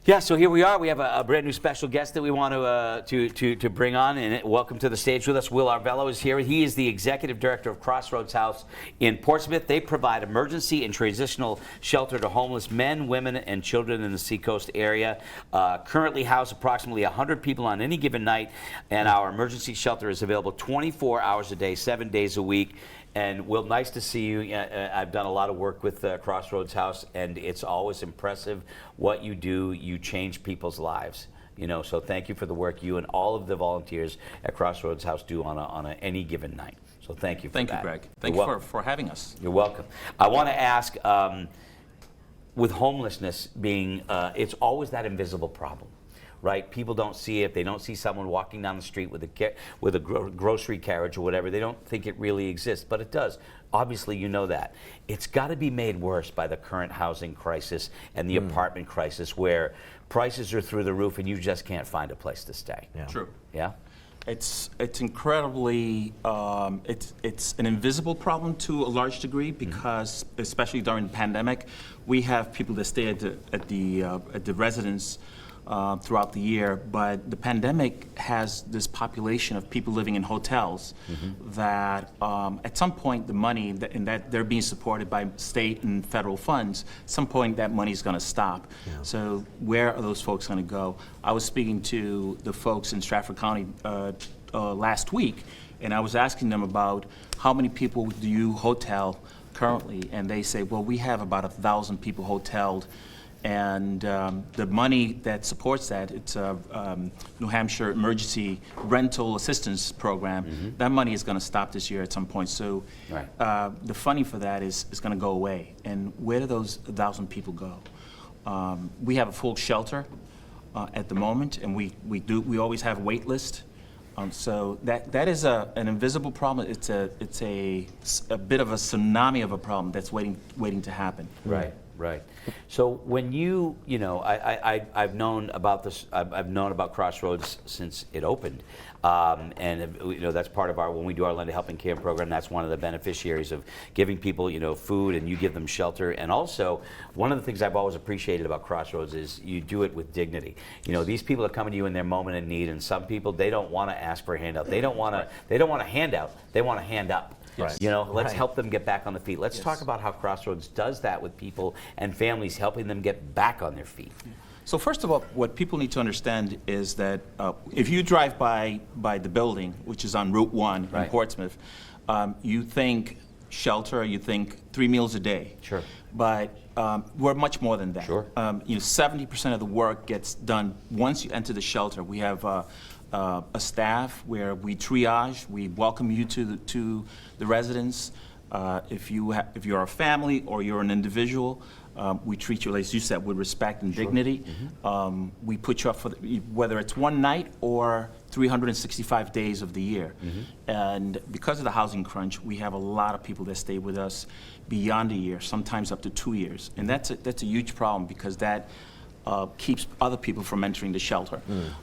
Yeah, so here we are. We have a brand new special guest that we want to bring on, and welcome to the stage with us. Will Arvelo is here. He is the executive director of Crossroads House in Portsmouth. They provide emergency and transitional shelter to homeless men, women, and children in the Seacoast area. Currently house approximately 100 people on any given night, and our emergency shelter is available 24 hours a day, 7 days a week. And Will, nice to see you. I've done a lot of work with Crossroads House, and it's always impressive what you do. You change people's lives, so thank you for the work you and all of the volunteers at Crossroads House do on any given night. So thank you for that. Thank you, Greg. Thank you for having us. You're welcome. I want to ask, with homelessness being, it's always that invisible problem. Right? People don't see it. They don't see someone walking down the street with a grocery carriage or whatever. They don't think it really exists, but it does. Obviously, you know that. It's got to be made worse by the current housing crisis and the apartment crisis, where prices are through the roof and you just can't find a place to stay. Yeah. True. Yeah. It's incredibly it's an invisible problem to a large degree because especially during the pandemic, we have people that stay at the residence throughout the year, but the pandemic has this population of people living in hotels that at some point the money, that they're being supported by state and federal funds, at some point that money is going to stop. Yeah. So where are those folks going to go? I was speaking to the folks in Stratford County last week, and I was asking them about how many people do you hotel currently, and they say, well, we have about 1,000 people hoteled. And the money that supports that, it's a New Hampshire Emergency Rental Assistance Program. That money is going to stop this year at some point. So the funding for that is going to go away. And where do those 1,000 people go? We have a full shelter at the moment, and we always have a wait list. So that is an invisible problem. It's a bit of a tsunami of a problem that's waiting to happen. Right. Right. So when I've known about this. I've known about Crossroads since it opened, and that's part of when we do our Lend a Helping Hand program. That's one of the beneficiaries of giving people food, and you give them shelter. And also, one of the things I've always appreciated about Crossroads is you do it with dignity. These people are coming to you in their moment of need, and some people, they don't want to ask for a handout. They don't want a handout. They want a hand up. Yes. Let's help them get back on the feet. Let's talk about how Crossroads does that with people and families, helping them get back on their feet. So first of all, what people need to understand is that if you drive by the building, which is on Route 1 in Portsmouth, you think shelter, you think 3 meals a day. Sure. But we're much more than that. Sure. 70% of the work gets done once you enter the shelter. We have a staff where we triage, we welcome you to the residence. If you're a family or you're an individual, we treat you, as you said, with respect and dignity. We put you up for whether it's one night or 365 days of the year. And because of the housing crunch, we have a lot of people that stay with us beyond a year, sometimes up to 2 years. And that's a huge problem because that keeps other people from entering the shelter.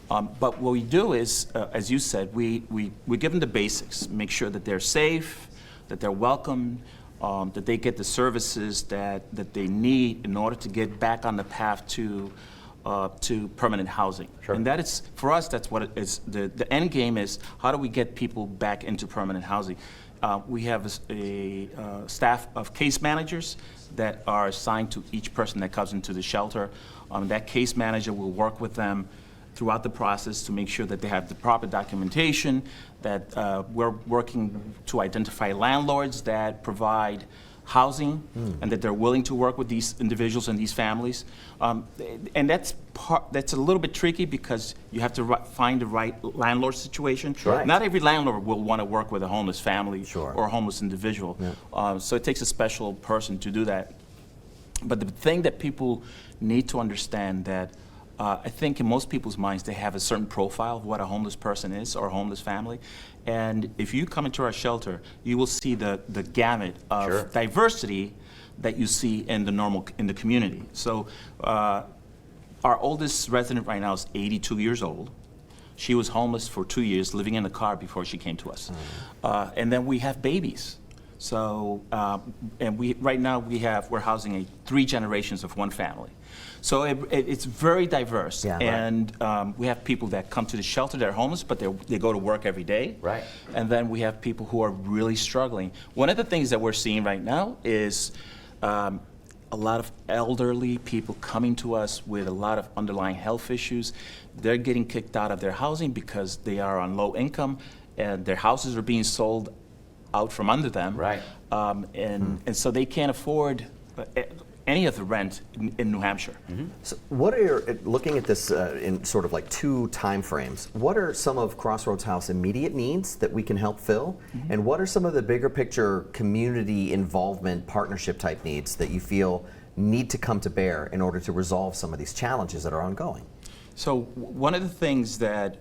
But what we do is, as you said, we give them the basics, make sure that they're safe, that they're welcome, that they get the services that they need in order to get back on the path to permanent housing. Sure. And that is, for us, that's what it is. The end game is, how do we get people back into permanent housing? We have a staff of case managers that are assigned to each person that comes into the shelter. That case manager will work with them throughout the process to make sure that they have the proper documentation, that we're working to identify landlords that provide housing and that they're willing to work with these individuals and these families. And that's a little bit tricky because you have to find the right landlord situation. Sure. Not every landlord will want to work with a homeless family or a homeless individual. Yeah. So it takes a special person to do that. But the thing that people need to understand that I think in most people's minds they have a certain profile of what a homeless person is or a homeless family. And if you come into our shelter, you will see the gamut of diversity that you see in the community. So our oldest resident right now is 82 years old. She was homeless for 2 years, living in a car before she came to us. And then we have babies. So, and right now we're housing 3 generations of one family. So it's very diverse. Yeah, right. And we have people that come to the shelter that are homeless, but they go to work every day. Right. And then we have people who are really struggling. One of the things that we're seeing right now is a lot of elderly people coming to us with a lot of underlying health issues. They're getting kicked out of their housing because they are on low income, and their houses are being sold out from under them. Right. And so they can't afford any of the rent in New Hampshire. So what are looking at this in sort of like 2 time frames, what are some of Crossroads House immediate needs that we can help fill? And what are some of the bigger picture community involvement partnership type needs that you feel need to come to bear in order to resolve some of these challenges that are ongoing? So one of the things that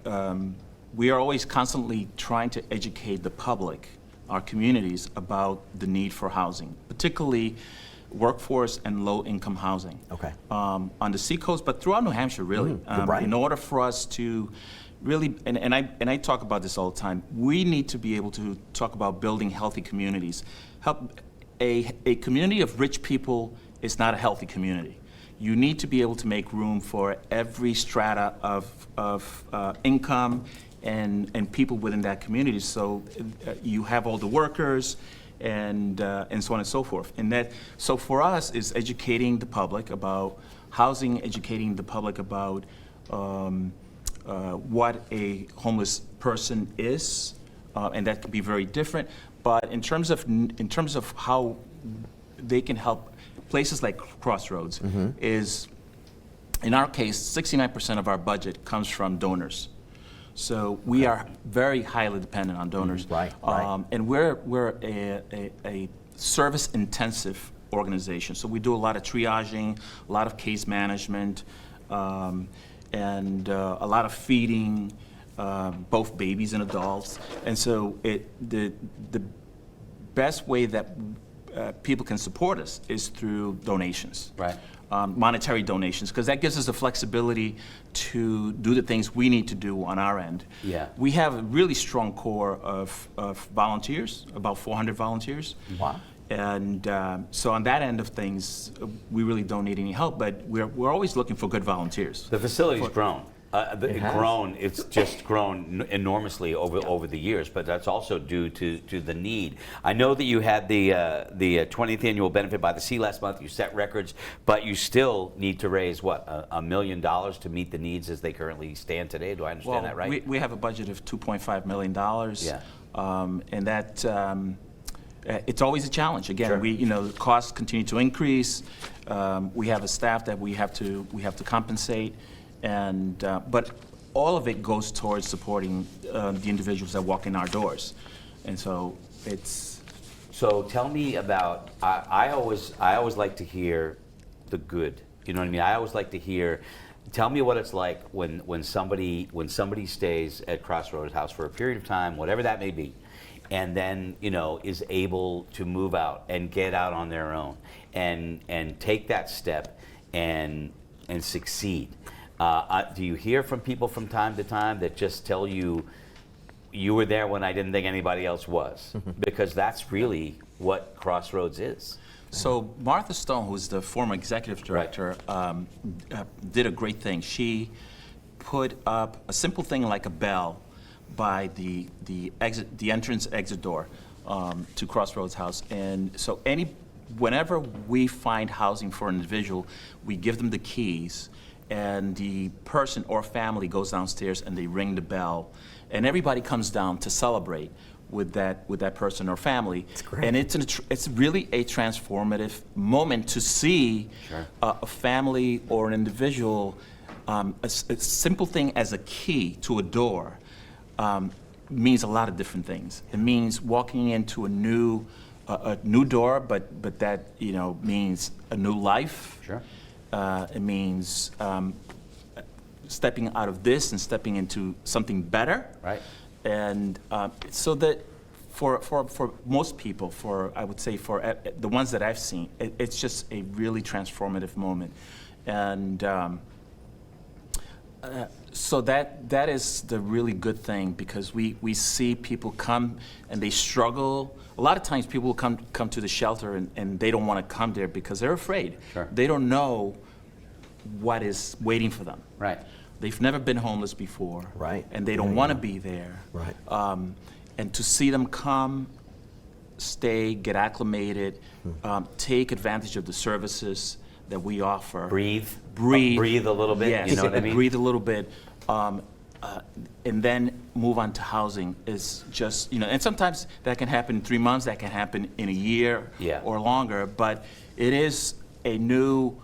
we are always constantly trying to educate the public, our communities, about the need for housing, particularly workforce and low-income housing. Okay. On the seacoast, but throughout New Hampshire, really. Right. In order for us to really, and I talk about this all the time, we need to be able to talk about building healthy communities. A community of rich people is not a healthy community. You need to be able to make room for every strata of income and people within that community. So you have all the workers, and so on and so forth. And so for us is educating the public about housing, educating the public about what a homeless person is, and that can be very different. But in terms of how they can help, places like Crossroads is, in our case, 69% of our budget comes from donors. So we are very highly dependent on donors. Right. And we're a service-intensive organization. So we do a lot of triaging, a lot of case management, and a lot of feeding, both babies and adults. And so the best way that people can support us is through donations. Right. Monetary donations, because that gives us the flexibility to do the things we need to do on our end. Yeah. We have a really strong core of volunteers, about 400 volunteers. Wow. And so on that end of things, we really don't need any help, but we're always looking for good volunteers. The facility's grown. has. It's just grown enormously over the years, but that's also due to the need. I know that you had the 20th annual benefit by the sea last month. You set records, but you still need to raise what, $1 million to meet the needs as they currently stand today. Do I understand that right? We have a budget of $2.5 million. Yeah. And that it's always a challenge. Again, Sure. the costs continue to increase. We have a staff that we have to compensate. And but all of it goes towards supporting the individuals that walk in our doors, and so it's. So tell me about. I always like to hear the good. You know what I mean? I always like to hear. Tell me what it's like when somebody stays at Crossroads House for a period of time, whatever that may be, and then is able to move out and get out on their own and take that step and succeed. Do you hear from people from time to time that just tell you were there when I didn't think anybody else was? Because that's really what Crossroads is. So Martha Stone, who's the former executive director, did a great thing. She put up a simple thing like a bell by the entrance exit door to Crossroads House, and so whenever we find housing for an individual, we give them the keys. And the person or family goes downstairs and they ring the bell, and everybody comes down to celebrate with that person or family. That's great. And it's really a transformative moment to see Sure. A family or an individual. A simple thing as a key to a door means a lot of different things. It means walking into a new door, but that means a new life. Sure. It means stepping out of this and stepping into something better. Right. And so that for most people, I would say for the ones that I've seen, it's just a really transformative moment. And So that is the really good thing, because we see people come and they struggle. A lot of times people will come to the shelter and they don't want to come there because they're afraid. Sure. They don't know what is waiting for them. Right. They've never been homeless before. Right. And they don't want to be there. Right. And to see them come, stay, get acclimated, take advantage of the services that we offer. Breathe a little bit. Yes, You know what I mean? breathe a little bit, and then move on to housing is just, and sometimes that can happen in 3 months, that can happen in a year or longer, but it is a new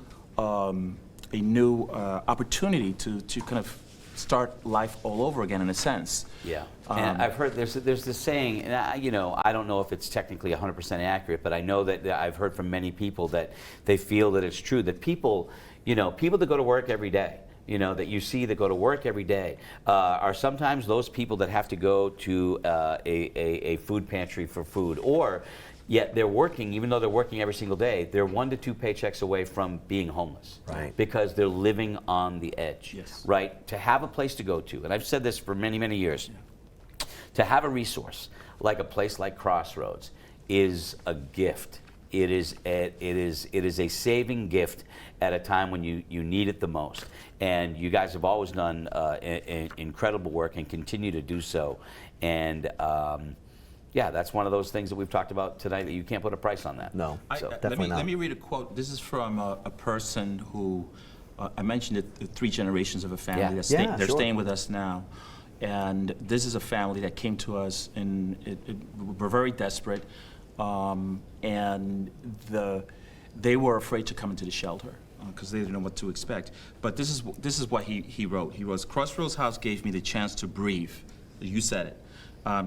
opportunity to kind of start life all over again, in a sense. Yeah, and I've heard there's this saying, and I don't know if it's technically 100% accurate, but I know that I've heard from many people that they feel that it's true, that people that go to work every day, that you see that go to work every day, are sometimes those people that have to go to a food pantry for food, or yet they're working, even though they're working every single day, they're 1 to 2 paychecks away from being homeless. Right. Because they're living on the edge. Yes. Right? To have a place to go to, and I've said this for many, many years, to have a resource like a place like Crossroads is a gift. It is a saving gift at a time when you need it the most. And you guys have always done incredible work and continue to do so. And yeah, that's one of those things that we've talked about tonight, that you can't put a price on that. No, Definitely not. Let me read a quote. This is from a person who, I mentioned it, 3 generations of a family. Yeah. They're staying with us now. And this is a family that came to us, and we're very desperate. And they were afraid to come into the shelter because they didn't know what to expect. But this is what he wrote. He wrote, "Crossroads House gave me the chance to breathe." You said it.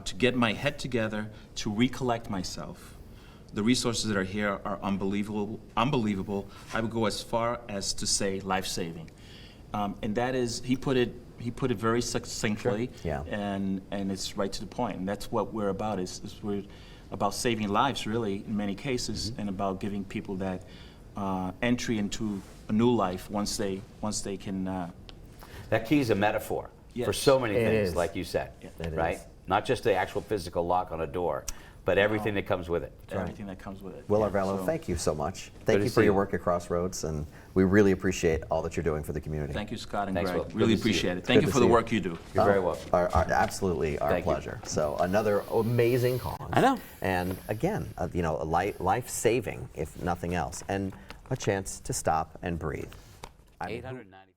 To get my head together, to recollect myself. The resources that are here are unbelievable. I would go as far as to say life-saving. And that is, he put it very succinctly. Sure. Yeah. And it's right to the point. And that's what we're about. Is we're about saving lives, really, in many cases, and about giving people that entry into a new life once they can. That key is a metaphor Yes. for so many It things, is. like you said, It right? is. Not just the actual physical lock on a door, but everything that comes with it. Everything that comes with it. Will Yeah, Arvelo, so- thank you so much. Good Thank to you see for your you. work at Crossroads, and we really appreciate all that you're doing for the community. Thank you, Scott and Thanks, Greg. Will. Good Really to see you. appreciate it. Thank Good you to for see the you. work you do. You're very welcome. Absolutely our Thank you. pleasure. So another amazing cause. I know. And again, a life-saving, if nothing else, and a chance to stop and breathe. 890.